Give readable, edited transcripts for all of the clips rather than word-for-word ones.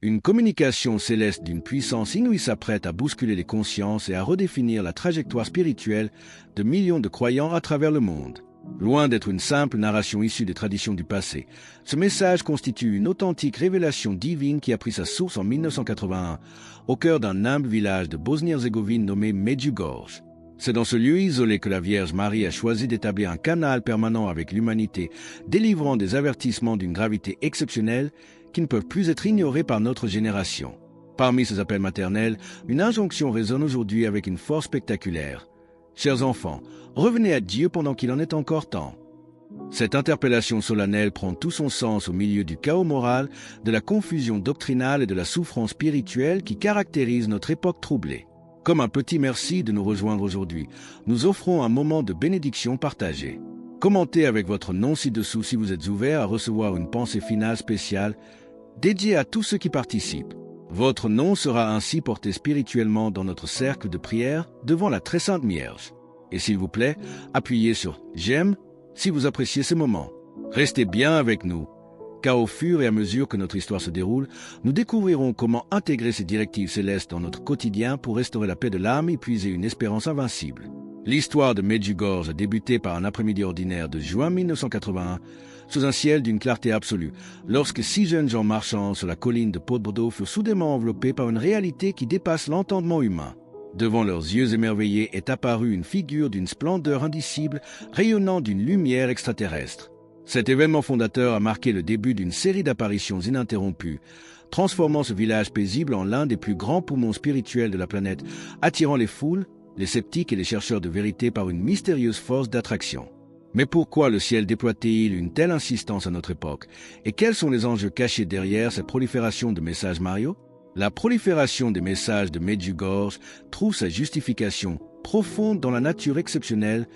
Une communication céleste d'une puissance inouïe s'apprête à bousculer les consciences et à redéfinir la trajectoire spirituelle de millions de croyants à travers le monde. Loin d'être une simple narration issue des traditions du passé, ce message constitue une authentique révélation divine qui a pris sa source en 1981, au cœur d'un humble village de Bosnie-Herzégovine nommé Medjugorje. C'est dans ce lieu isolé que la Vierge Marie a choisi d'établir un canal permanent avec l'humanité, délivrant des avertissements d'une gravité exceptionnelle qui ne peuvent plus être ignorés par notre génération. Parmi ces appels maternels, une injonction résonne aujourd'hui avec une force spectaculaire. Chers enfants, revenez à Dieu pendant qu'il en est encore temps. Cette interpellation solennelle prend tout son sens au milieu du chaos moral, de la confusion doctrinale et de la souffrance spirituelle qui caractérise notre époque troublée. Comme un petit merci de nous rejoindre aujourd'hui, nous offrons un moment de bénédiction partagée. Commentez avec votre nom ci-dessous si vous êtes ouvert à recevoir une pensée finale spéciale dédiée à tous ceux qui participent. Votre nom sera ainsi porté spirituellement dans notre cercle de prière devant la très sainte Vierge. Et s'il vous plaît, appuyez sur « J'aime » si vous appréciez ces moments. Restez bien avec nous, car au fur et à mesure que notre histoire se déroule, nous découvrirons comment intégrer ces directives célestes dans notre quotidien pour restaurer la paix de l'âme et puiser une espérance invincible. L'histoire de Medjugorje a débuté par un après-midi ordinaire de juin 1981, sous un ciel d'une clarté absolue, lorsque 6 jeunes gens marchant sur la colline de Podbrdo furent soudainement enveloppés par une réalité qui dépasse l'entendement humain. Devant leurs yeux émerveillés est apparue une figure d'une splendeur indicible, rayonnant d'une lumière extraterrestre. Cet événement fondateur a marqué le début d'une série d'apparitions ininterrompues, transformant ce village paisible en l'un des plus grands poumons spirituels de la planète, attirant les foules, les sceptiques et les chercheurs de vérité par une mystérieuse force d'attraction. Mais pourquoi le ciel déploie-t-il une telle insistance à notre époque? Et quels sont les enjeux cachés derrière cette prolifération de messages mariaux? La prolifération des messages de Medjugorje trouve sa justification profonde dans la nature exceptionnelle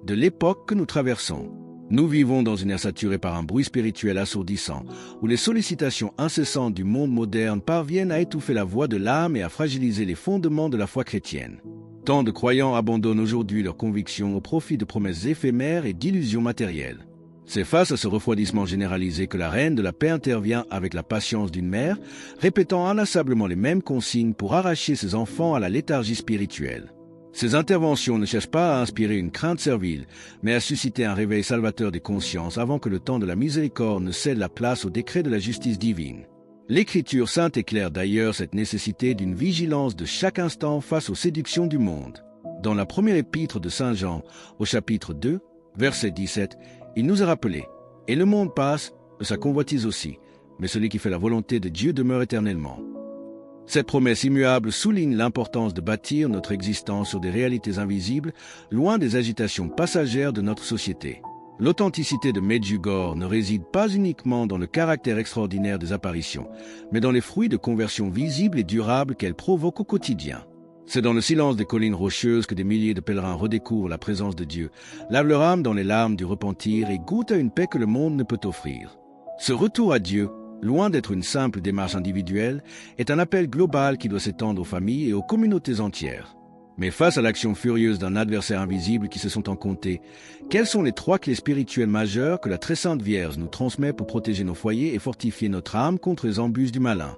de l'époque que nous traversons. Nous vivons dans une ère saturée par un bruit spirituel assourdissant, où les sollicitations incessantes du monde moderne parviennent à étouffer la voix de l'âme et à fragiliser les fondements de la foi chrétienne. Tant de croyants abandonnent aujourd'hui leurs convictions au profit de promesses éphémères et d'illusions matérielles. C'est face à ce refroidissement généralisé que la reine de la paix intervient avec la patience d'une mère, répétant inlassablement les mêmes consignes pour arracher ses enfants à la léthargie spirituelle. Ces interventions ne cherchent pas à inspirer une crainte servile, mais à susciter un réveil salvateur des consciences avant que le temps de la miséricorde ne cède la place au décret de la justice divine. L'Écriture sainte éclaire d'ailleurs cette nécessité d'une vigilance de chaque instant face aux séductions du monde. Dans la première épître de Saint Jean, au chapitre 2, verset 17, il nous est rappelé « Et le monde passe, sa convoitise aussi, mais celui qui fait la volonté de Dieu demeure éternellement. » Cette promesse immuable souligne l'importance de bâtir notre existence sur des réalités invisibles, loin des agitations passagères de notre société. L'authenticité de Medjugorje ne réside pas uniquement dans le caractère extraordinaire des apparitions, mais dans les fruits de conversion visibles et durables qu'elles provoquent au quotidien. C'est dans le silence des collines rocheuses que des milliers de pèlerins redécouvrent la présence de Dieu, lavent leur âme dans les larmes du repentir et goûtent à une paix que le monde ne peut offrir. Ce retour à Dieu, loin d'être une simple démarche individuelle, est un appel global qui doit s'étendre aux familles et aux communautés entières. Mais face à l'action furieuse d'un adversaire invisible qui se sont en compter, quelles sont les 3 clés spirituelles majeures que la très sainte Vierge nous transmet pour protéger nos foyers et fortifier notre âme contre les embûches du malin?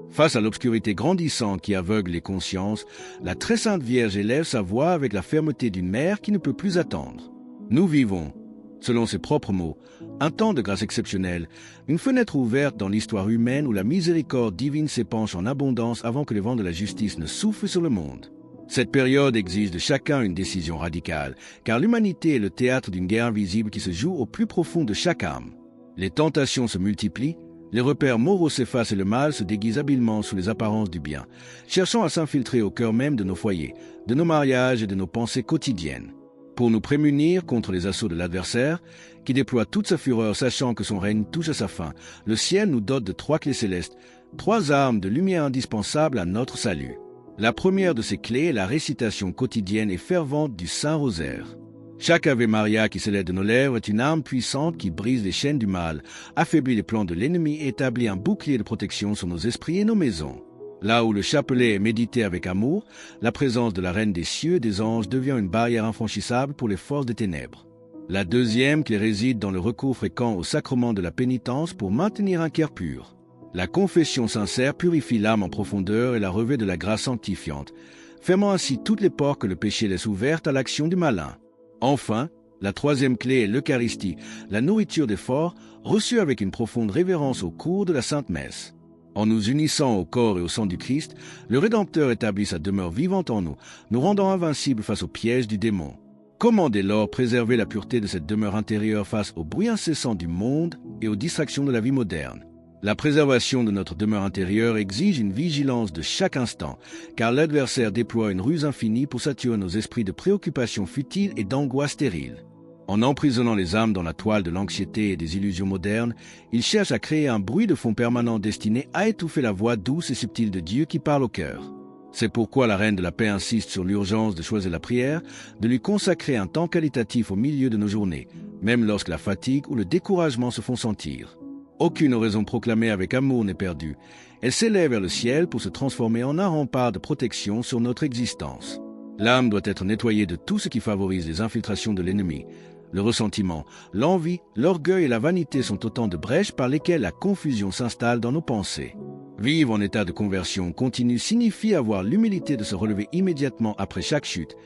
Face à l'obscurité grandissante qui aveugle les consciences, la très sainte Vierge élève sa voix avec la fermeté d'une mère qui ne peut plus attendre. Nous vivons, selon ses propres mots, un temps de grâce exceptionnelle, une fenêtre ouverte dans l'histoire humaine où la miséricorde divine s'épanche en abondance avant que les vents de la justice ne soufflent sur le monde. Cette période exige de chacun une décision radicale, car l'humanité est le théâtre d'une guerre invisible qui se joue au plus profond de chaque âme. Les tentations se multiplient, les repères moraux s'effacent et le mal se déguise habilement sous les apparences du bien, cherchant à s'infiltrer au cœur même de nos foyers, de nos mariages et de nos pensées quotidiennes. Pour nous prémunir contre les assauts de l'adversaire, qui déploie toute sa fureur sachant que son règne touche à sa fin, le ciel nous dote de 3 clés célestes, 3 armes de lumière indispensables à notre salut. La première de ces clés est la récitation quotidienne et fervente du Saint-Rosaire. Chaque Ave Maria qui s'élève de nos lèvres est une arme puissante qui brise les chaînes du mal, affaiblit les plans de l'ennemi et établit un bouclier de protection sur nos esprits et nos maisons. Là où le chapelet est médité avec amour, la présence de la Reine des cieux et des anges devient une barrière infranchissable pour les forces des ténèbres. La deuxième clé réside dans le recours fréquent au sacrement de la pénitence pour maintenir un cœur pur. La confession sincère purifie l'âme en profondeur et la revêt de la grâce sanctifiante, fermant ainsi toutes les portes que le péché laisse ouvertes à l'action du malin. Enfin, la troisième clé est l'Eucharistie, la nourriture des forts, reçue avec une profonde révérence au cours de la Sainte Messe. En nous unissant au corps et au sang du Christ, le Rédempteur établit sa demeure vivante en nous, nous rendant invincibles face aux pièges du démon. Comment dès lors préserver la pureté de cette demeure intérieure face au bruit incessant du monde et aux distractions de la vie moderne? La préservation de notre demeure intérieure exige une vigilance de chaque instant, car l'adversaire déploie une ruse infinie pour saturer nos esprits de préoccupations futiles et d'angoisse stériles. En emprisonnant les âmes dans la toile de l'anxiété et des illusions modernes, il cherche à créer un bruit de fond permanent destiné à étouffer la voix douce et subtile de Dieu qui parle au cœur. C'est pourquoi la Reine de la Paix insiste sur l'urgence de choisir la prière, de lui consacrer un temps qualitatif au milieu de nos journées, même lorsque la fatigue ou le découragement se font sentir. Aucune oraison proclamée avec amour n'est perdue. Elle s'élève vers le ciel pour se transformer en un rempart de protection sur notre existence. L'âme doit être nettoyée de tout ce qui favorise les infiltrations de l'ennemi. Le ressentiment, l'envie, l'orgueil et la vanité sont autant de brèches par lesquelles la confusion s'installe dans nos pensées. Vivre en état de conversion continue signifie avoir l'humilité de se relever immédiatement après chaque chute,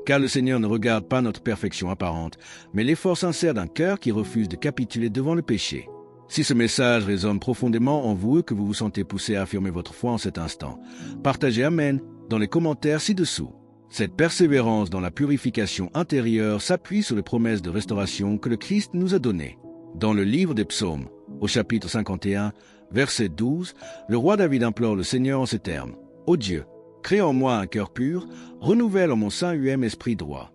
car le Seigneur ne regarde pas notre perfection apparente, mais l'effort sincère d'un cœur qui refuse de capituler devant le péché. Si ce message résonne profondément en vous et que vous vous sentez poussé à affirmer votre foi en cet instant, partagez Amen dans les commentaires ci-dessous. Cette persévérance dans la purification intérieure s'appuie sur les promesses de restauration que le Christ nous a données. Dans le livre des Psaumes, au chapitre 51, verset 12, le roi David implore le Seigneur en ces termes. « Ô Dieu, crée en moi un cœur pur, renouvelle en mon sein esprit droit. »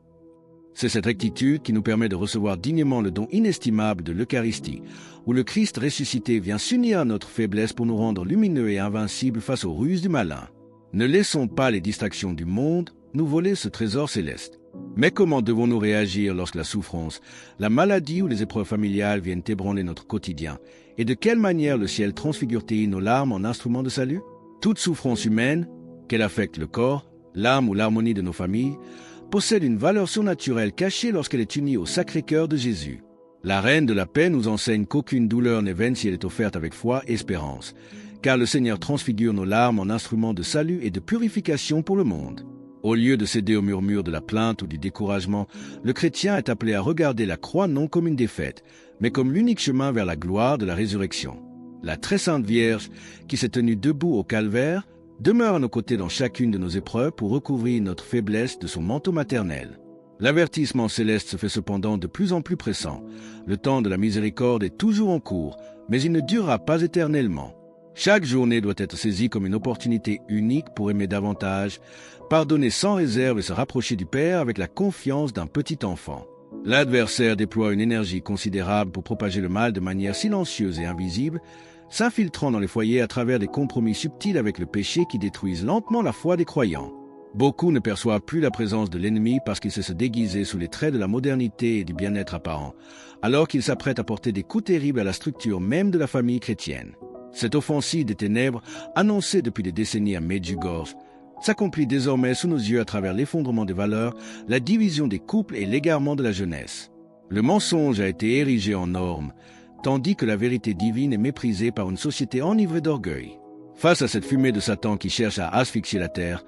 C'est cette rectitude qui nous permet de recevoir dignement le don inestimable de l'Eucharistie, où le Christ ressuscité vient s'unir à notre faiblesse pour nous rendre lumineux et invincibles face aux ruses du malin. Ne laissons pas les distractions du monde nous voler ce trésor céleste. Mais comment devons-nous réagir lorsque la souffrance, la maladie ou les épreuves familiales viennent ébranler notre quotidien? Et de quelle manière le ciel transfigure-t-il nos larmes en instruments de salut? Toute souffrance humaine, qu'elle affecte le corps, l'âme ou l'harmonie de nos familles, possède une valeur surnaturelle cachée lorsqu'elle est unie au Sacré-Cœur de Jésus. La Reine de la Paix nous enseigne qu'aucune douleur n'est vaine si elle est offerte avec foi et espérance, car le Seigneur transfigure nos larmes en instruments de salut et de purification pour le monde. Au lieu de céder au murmure de la plainte ou du découragement, le chrétien est appelé à regarder la croix non comme une défaite, mais comme l'unique chemin vers la gloire de la résurrection. La très sainte Vierge, qui s'est tenue debout au calvaire, demeure à nos côtés dans chacune de nos épreuves pour recouvrir notre faiblesse de son manteau maternel. L'avertissement céleste se fait cependant de plus en plus pressant. Le temps de la miséricorde est toujours en cours, mais il ne durera pas éternellement. Chaque journée doit être saisie comme une opportunité unique pour aimer davantage, pardonner sans réserve et se rapprocher du Père avec la confiance d'un petit enfant. L'adversaire déploie une énergie considérable pour propager le mal de manière silencieuse et invisible, s'infiltrant dans les foyers à travers des compromis subtils avec le péché qui détruisent lentement la foi des croyants. Beaucoup ne perçoivent plus la présence de l'ennemi parce qu'il sait se déguiser sous les traits de la modernité et du bien-être apparent, alors qu'il s'apprête à porter des coups terribles à la structure même de la famille chrétienne. Cette offensive des ténèbres, annoncée depuis des décennies à Medjugorje, s'accomplit désormais sous nos yeux à travers l'effondrement des valeurs, la division des couples et l'égarement de la jeunesse. Le mensonge a été érigé en norme, tandis que la vérité divine est méprisée par une société enivrée d'orgueil. Face à cette fumée de Satan qui cherche à asphyxier la terre,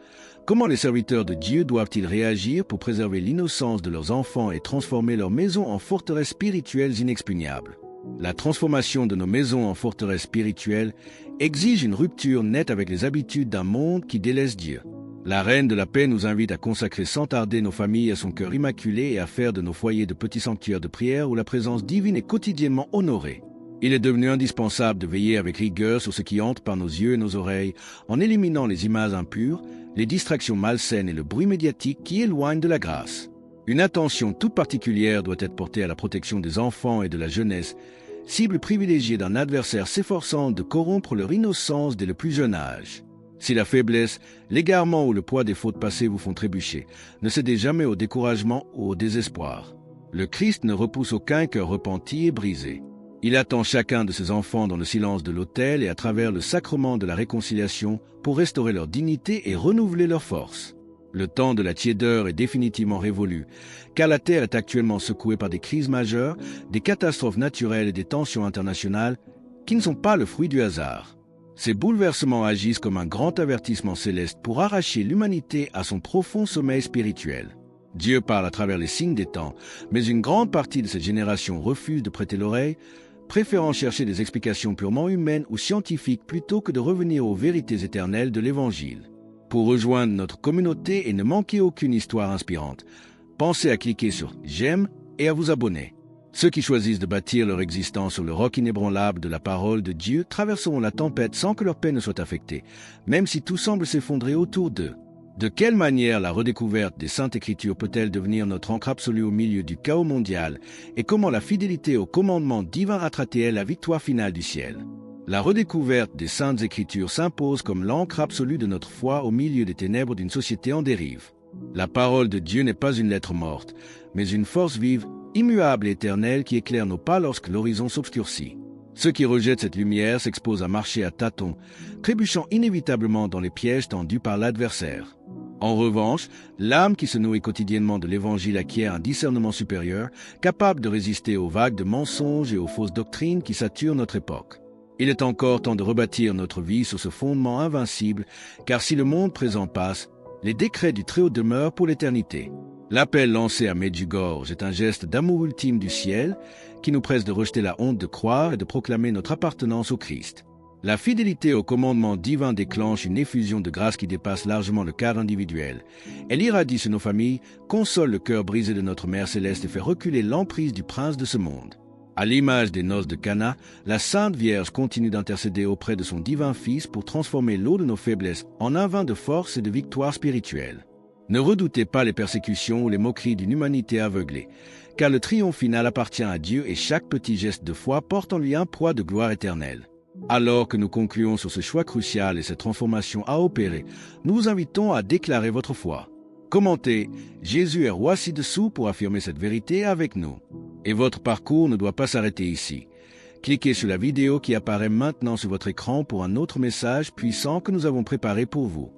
comment les serviteurs de Dieu doivent-ils réagir pour préserver l'innocence de leurs enfants et transformer leurs maisons en forteresses spirituelles inexpugnables? La transformation de nos maisons en forteresses spirituelles exige une rupture nette avec les habitudes d'un monde qui délaisse Dieu. La Reine de la Paix nous invite à consacrer sans tarder nos familles à son cœur immaculé et à faire de nos foyers de petits sanctuaires de prière où la présence divine est quotidiennement honorée. Il est devenu indispensable de veiller avec rigueur sur ce qui entre par nos yeux et nos oreilles, en éliminant les images impures, les distractions malsaines et le bruit médiatique qui éloignent de la grâce. Une attention toute particulière doit être portée à la protection des enfants et de la jeunesse, cible privilégiée d'un adversaire s'efforçant de corrompre leur innocence dès le plus jeune âge. Si la faiblesse, l'égarement ou le poids des fautes passées vous font trébucher, ne cédez jamais au découragement ou au désespoir. Le Christ ne repousse aucun cœur repenti et brisé. Il attend chacun de ses enfants dans le silence de l'autel et à travers le sacrement de la réconciliation pour restaurer leur dignité et renouveler leur force. Le temps de la tiédeur est définitivement révolu, car la Terre est actuellement secouée par des crises majeures, des catastrophes naturelles et des tensions internationales qui ne sont pas le fruit du hasard. Ces bouleversements agissent comme un grand avertissement céleste pour arracher l'humanité à son profond sommeil spirituel. Dieu parle à travers les signes des temps, mais une grande partie de cette génération refuse de prêter l'oreille, préférant chercher des explications purement humaines ou scientifiques plutôt que de revenir aux vérités éternelles de l'Évangile. Pour rejoindre notre communauté et ne manquer aucune histoire inspirante, pensez à cliquer sur « J'aime » et à vous abonner. Ceux qui choisissent de bâtir leur existence sur le roc inébranlable de la parole de Dieu traverseront la tempête sans que leur paix ne soit affectée, même si tout semble s'effondrer autour d'eux. De quelle manière la redécouverte des Saintes Écritures peut-elle devenir notre ancre absolue au milieu du chaos mondial, et comment la fidélité au commandement divin rattrape-t-elle la victoire finale du ciel? La redécouverte des Saintes Écritures s'impose comme l'ancre absolue de notre foi au milieu des ténèbres d'une société en dérive. La parole de Dieu n'est pas une lettre morte, mais une force vive, immuable et éternelle qui éclaire nos pas lorsque l'horizon s'obscurcit. Ceux qui rejettent cette lumière s'exposent à marcher à tâtons, trébuchant inévitablement dans les pièges tendus par l'adversaire. En revanche, l'âme qui se nourrit quotidiennement de l'Évangile acquiert un discernement supérieur, capable de résister aux vagues de mensonges et aux fausses doctrines qui saturent notre époque. Il est encore temps de rebâtir notre vie sur ce fondement invincible, car si le monde présent passe, les décrets du Très-Haut demeurent pour l'éternité. L'appel lancé à Medjugorje est un geste d'amour ultime du ciel qui nous presse de rejeter la honte de croire et de proclamer notre appartenance au Christ. La fidélité au commandement divin déclenche une effusion de grâce qui dépasse largement le cadre individuel. Elle irradie sur nos familles, console le cœur brisé de notre Mère Céleste et fait reculer l'emprise du prince de ce monde. À l'image des noces de Cana, la Sainte Vierge continue d'intercéder auprès de son divin Fils pour transformer l'eau de nos faiblesses en un vin de force et de victoire spirituelle. Ne redoutez pas les persécutions ou les moqueries d'une humanité aveuglée, car le triomphe final appartient à Dieu et chaque petit geste de foi porte en lui un poids de gloire éternelle. Alors que nous concluons sur ce choix crucial et cette transformation à opérer, nous vous invitons à déclarer votre foi. Commentez « Jésus est roi ci-dessous » pour affirmer cette vérité avec nous. Et votre parcours ne doit pas s'arrêter ici. Cliquez sur la vidéo qui apparaît maintenant sur votre écran pour un autre message puissant que nous avons préparé pour vous.